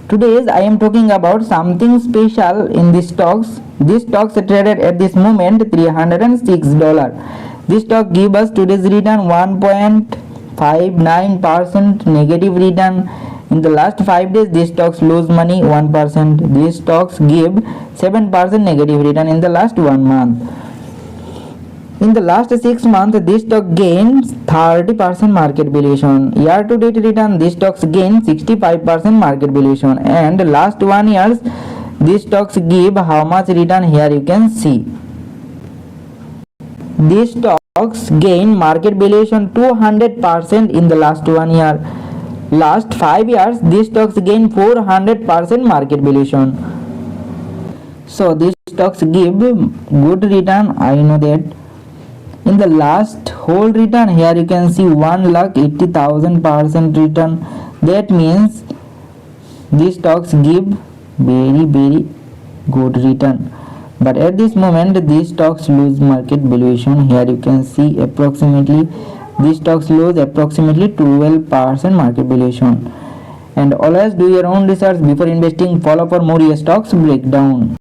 Today I am talking about something special in these stocks. These stocks traded at this moment $306. This stock give us today's return 1.59% negative return. In the last 5 days, these stocks lose money 1%. These stocks give 7% negative return in the last 1 month. In the last 6 months, this stock gains 30% market valuation. Year to date return, these stocks gain 65% market valuation. And last 1 year, these stocks give how much return? Here you can see. These stocks gain market valuation 200% in the last 1 year. Last 5 years, these stocks gain 400% market valuation. So these stocks give good return, I know that. In the last whole return, here you can see 1,80,000% return. That means these stocks give very good return. But at this moment, these stocks lose market valuation. Here you can see approximately these stocks lose approximately 12% market valuation. And always do your own research before investing. Follow for more stocks breakdown.